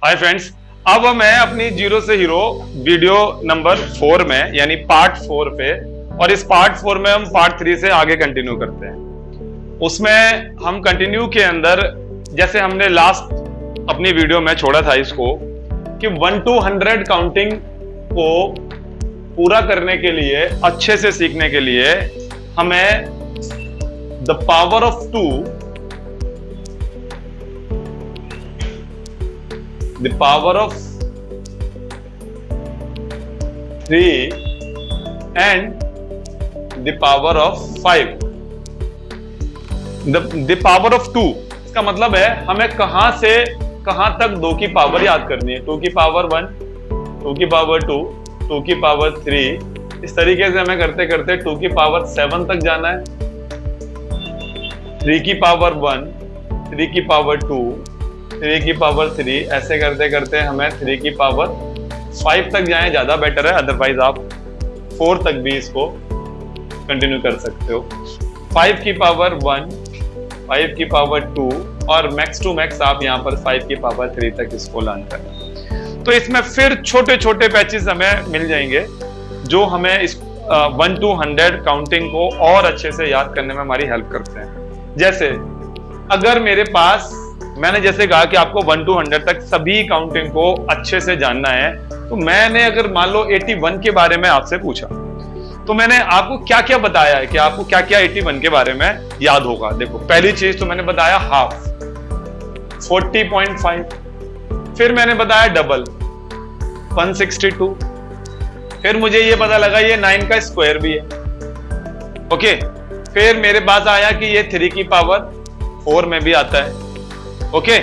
Hi friends, अब मैं अपनी जीरो से हीरो वीडियो नंबर 4 में यानी पार्ट 4 पे, और इस पार्ट 4 में हम पार्ट 3 से आगे कंटिन्यू करते हैं। उसमें हम कंटिन्यू के अंदर जैसे हमने लास्ट अपनी वीडियो में छोड़ा था इसको कि 1 to 100 काउंटिंग को पूरा करने के लिए, अच्छे से सीखने के लिए हमें the power of 2, the power of 3 and the power of 5, the power of 2। इसका मतलब है हमें कहां से कहां तक 2 की पावर याद करनी है। 2 की पावर 1, 2 की पावर 2, 2 की पावर 3, इस तरीके से हमें करते करते 2 की पावर 7 तक जाना है। 3 की पावर 1, 3 की पावर 2, 3 की पावर 3, ऐसे करते करते हमें 3 की पावर 5 तक जाएं, ज्यादा बेटर है। अदरवाइज आप 4 तक भी इसको कंटिन्यू कर सकते हो। 5 की पावर 1, 5 की पावर 2 और मैक्स टू मैक्स आप यहाँ पर 5 की पावर 3 तक इसको लर्न करना। तो इसमें फिर छोटे छोटे पैचेस हमें मिल जाएंगे जो हमें इस 1 to 100 काउंटिंग को और अच्छे से याद करने में हमारी हेल्प करते हैं। जैसे अगर मेरे पास, मैंने जैसे कहा कि आपको 1 to 100 तक सभी काउंटिंग को अच्छे से जानना है, तो मैंने अगर मान लो 81 के बारे में आपसे पूछा तो मैंने आपको क्या क्या बताया है कि आपको क्या क्या 81 के बारे में याद होगा। देखो, पहली चीज तो मैंने बताया हाफ 40.5, फिर मैंने बताया डबल 162, फिर मुझे ये पता लगा ये 9 का स्क्वायर भी है। ओके, फिर मेरे पास आया कि ये 3 की पावर 4 में भी आता है। ओके,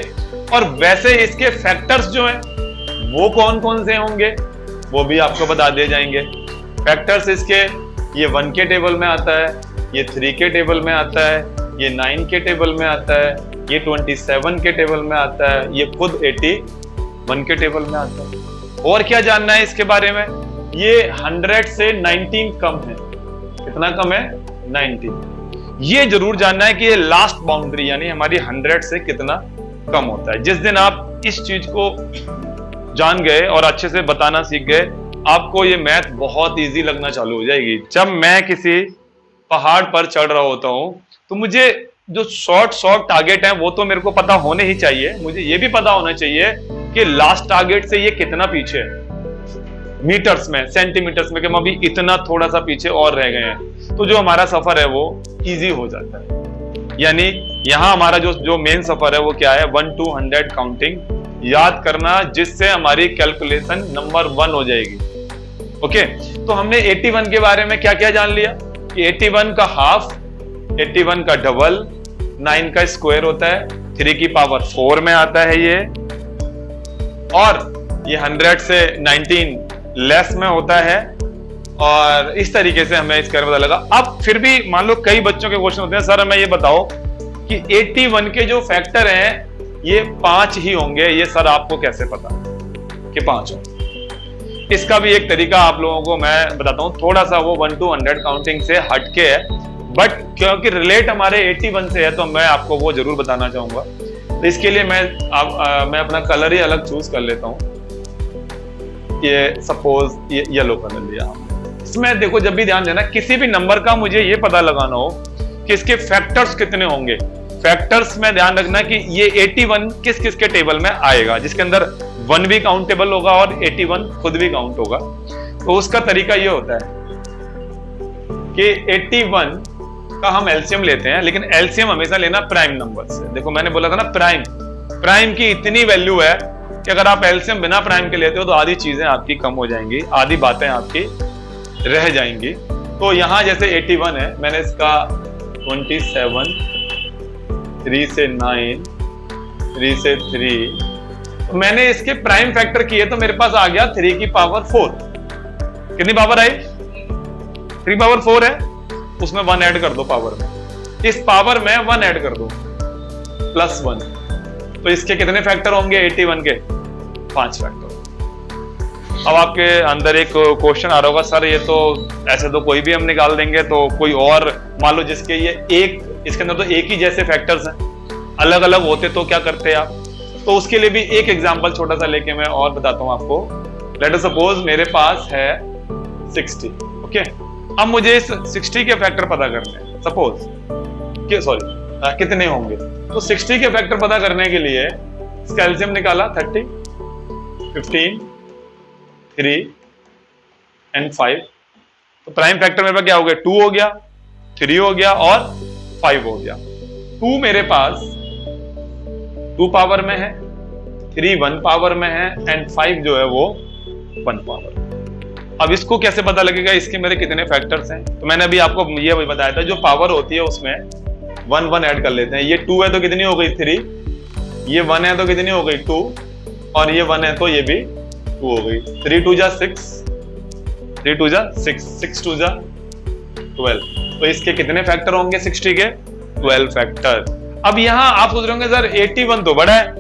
और वैसे इसके फैक्टर्स जो हैं वो कौन कौन से होंगे वो भी आपको बता दिए जाएंगे। फैक्टर्स इसके, ये 1 के टेबल में आता है, ये 3 के टेबल में आता है, ये 9 के टेबल में आता है, ये 27 के टेबल में आता है, ये खुद 81 के टेबल में आता है। और क्या जानना है इसके बारे में? ये 100 से 19 कम है। कितना कम है? 19। ये जरूर जानना है कि ये लास्ट बाउंड्री यानी हमारी 100 से कितना कम होता है। जिस दिन आप इस चीज को जान गए और अच्छे से बताना सीख गए, आपको ये मैथ बहुत इजी लगना चालू हो जाएगी। जब मैं किसी पहाड़ पर चढ़ रहा होता हूं तो मुझे जो शॉर्ट टारगेट है वो तो मेरे को पता होने ही चाहिए। मुझे ये भी पता होना चाहिए कि लास्ट टारगेट से ये कितना पीछे है, मीटर्स में, सेंटीमीटर्स में, कि हम अभी इतना थोड़ा सा पीछे और रह गए हैं। तो जो हमारा सफर है वो इजी हो जाता है। यानी यहां हमारा जो मेन सफर है वो क्या है? 1 to 100 काउंटिंग याद करना, जिससे हमारी कैलकुलेशन नंबर 1 हो जाएगी। ओके, तो हमने 81 के बारे में क्या क्या जान लिया कि 81 का हाफ, 81 का डबल, 9 का स्क्वायर होता है, 3 की पावर 4 में आता है ये, और ये 100 से 19 लेस में होता है। और इस तरीके से हमें इसका पता लगा। अब फिर भी मान लो कई बच्चों के क्वेश्चन होते हैं, सर हमें ये बताओ कि 81 के जो फैक्टर हैं ये 5 ही होंगे, ये सर आपको कैसे पता कि 5 होंगे? इसका भी एक तरीका आप लोगों को मैं बताता हूं, थोड़ा सा वो 1 to 100 काउंटिंग से हटके है, बट क्योंकि रिलेट हमारे 81 से है तो मैं आपको वो जरूर बताना चाहूंगा। तो इसके लिए मैं अपना कलर ही अलग चूज कर लेता हूं। ये सपोज ये येलो कलर लिया हमने। इसमें देखो, जब भी ध्यान देना, किसी भी नंबर का मुझे ये पता लगाना हो कि इसके फैक्टर्स कितने होंगे। फैक्टर्स में ध्यान रखना कि ये 81 किस किस के टेबल में आएगा, जिसके अंदर 1 भी काउंटेबल होगा और 81 खुद भी काउंट होगा। तो उसका तरीका ये होता है कि 81 का हम एलसीएम लेते हैं, लेकिन एलसीएम हमेशा लेना प्राइम नंबर से। देखो, मैंने बोला था ना, प्राइम की इतनी वैल्यू है कि अगर आप एलसीएम बिना प्राइम के लेते हो तो आधी चीजें आपकी कम हो जाएंगी, आधी बातें आपकी रह जाएंगी। तो यहां जैसे 81 है, मैंने इसका 27, 3 से 9, 3 से 3, तो मैंने इसके प्राइम फैक्टर किए तो मेरे पास आ गया 3 की पावर 4। कितनी पावर आई? 3 पावर 4 है, उसमें 1 ऐड कर दो पावर में, इस पावर में 1 ऐड कर दो +1। तो इसके कितने फैक्टर होंगे 81 के? 5 फैक्टर। अब आपके अंदर एक क्वेश्चन आ रहा होगा, सर ये तो ऐसे तो कोई भी हम निकाल देंगे, तो कोई और मान लो जिसके ये एक, इसके अंदर तो एक ही जैसे फैक्टर्स हैं, अलग अलग होते तो क्या करते आप? तो उसके लिए भी एक एग्जांपल छोटा सा लेके मैं और बताता हूं आपको। लेट अस सपोज मेरे पास है 60, ओके। अब मुझे इस 60 के फैक्टर पता करने हैं, सपोज कि सॉरी कितने होंगे। तो 60 के फैक्टर पता करने के लिए इसका एलसीएम निकाला, 30, 15, 3 एंड 5। तो प्राइम फैक्टर मेरे पास क्या हो गया, 2 हो गया, 3 हो गया और 5 हो गया। 2 मेरे पास 2 पावर में है, 3 1 पावर में है एंड 5 जो है वो 1 पावर। अब इसको कैसे पता लगेगा इसके मेरे कितने फैक्टर्स हैं? तो मैंने अभी आपको ये बताया था, जो पावर होती है उसमें 1 1 ऐड कर लेते हैं। ये 2 है तो कितनी हो गई 3, ये 1 है तो कितनी हो गई 2, और ये 1 है तो ये भी 2 हो गई। 3 2 जा 6, 3 2 जा 6, 6 2 जा 12। तो इसके कितने फैक्टर होंगे 60 के? 12 फैक्टर। अब यहां आप सोच रहे होंगे सर 81 तो बड़ा है,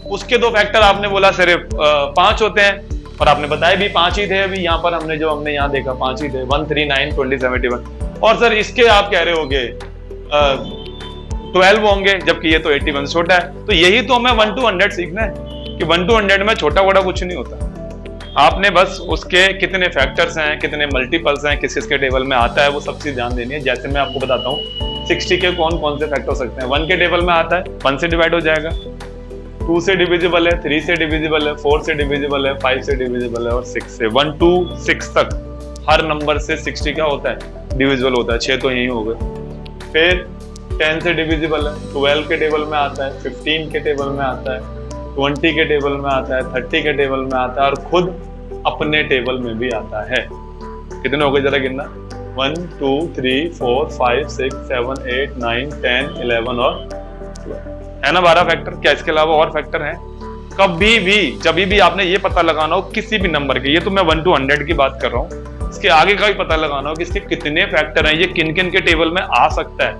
उसके 2 फैक्टर आपने बोला सिर्फ 5 होते हैं, और आपने बताया भी 5 ही थे। अभी यहाँ पर हमने यहाँ देखा 5 ही थे, 1 3 9 20 71। और सर इसके आप कह रहे होगे 12 होंगे, जबकि ये तो 81 छोटा है। तो यही तो हमें 1 to 100 सीखना है कि 1 to 100 में छोटा बड़ा कुछ नहीं होता। आपने बस उसके कितने फैक्टर्स हैं, कितने मल्टीपल्स हैं, किस किस के टेबल में आता है, वो सब चीज ध्यान देनी है। जैसे मैं आपको बताता हूँ 60 के कौन कौन से फैक्टर हो सकते हैं। 1 के टेबल में आता है, 1 से डिवाइड हो जाएगा, 2 से डिविजिबल है, 3 से डिविजिबल है, 4 से डिविजिबल है, 5 से डिविजिबल है और 6 से। 1 to 6 तक हर नंबर से 60 क्या होता है, डिविजिबल होता है। 6 तो यही हो गए। फिर 10 से डिविजिबल है, 12 के टेबल में आता है, 15 के टेबल में आता है, 20 के टेबल में आता है, 30 के टेबल में आता है, और खुद अपने टेबल में भी आता है। कितने हो गए जरा गिनना, 1 2 3 4 5 6 7 8 9 10 11 और 12 है ना, 12 फैक्टर। क्या इसके अलावा और फैक्टर हैं? कभी भी जब भी आपने ये पता लगाना हो किसी भी नंबर के, ये तो मैं 1 to 100 की बात कर रहा हूँ, इसके आगे का भी पता लगाना हो कि इसके कितने फैक्टर हैं, ये किन किन के टेबल में आ सकता है,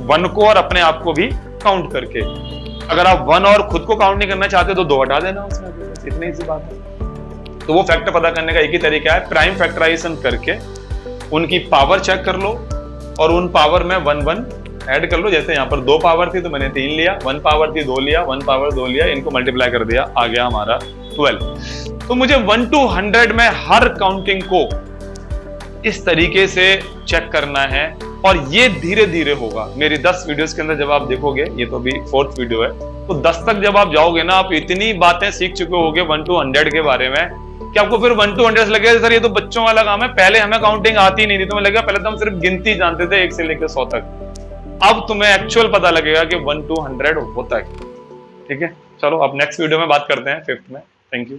1 को और अपने आप को भी काउंट करके। अगर आप 1 और खुद को काउंट नहीं करना चाहते तो 2 हटा देना उसमें, इतनी सी बात है। तो वो फैक्टर पता करने का एक ही तरीका है, प्राइम फैक्टराइजेशन करके उनकी पावर चेक कर लो और उन पावर में 1 1 ऐड कर लो। जैसे यहाँ पर 2 पावर थी तो मैंने 3 लिया, 1 पावर थी 2 लिया, 1 पावर 2 लिया, इनको मल्टीप्लाई कर दिया, आ गया हमारा 12। तो मुझे 1 to 100 में हर काउंटिंग को इस तरीके से चेक करना है, और ये धीरे धीरे होगा। मेरी 10 वीडियोस के अंदर जब आप देखोगे, ये तो अभी 4th वीडियो है, तो 10 तक जब आप जाओगे ना, आप इतनी बातें सीख चुके होगे 1 to 100 के बारे में कि आपको फिर 1 to 100 लगेगा सर ये तो बच्चों वाला काम है, पहले हमें काउंटिंग आती नहीं थी। तो मैं लगेगा पहले तो हम सिर्फ गिनती जानते थे 1 से लेकर 100 तक, अब तुम्हें एक्चुअल पता लगेगा कि 1 to 100 होता है। ठीक है, चलो अब नेक्स्ट वीडियो में बात करते हैं 5th में। Thank you.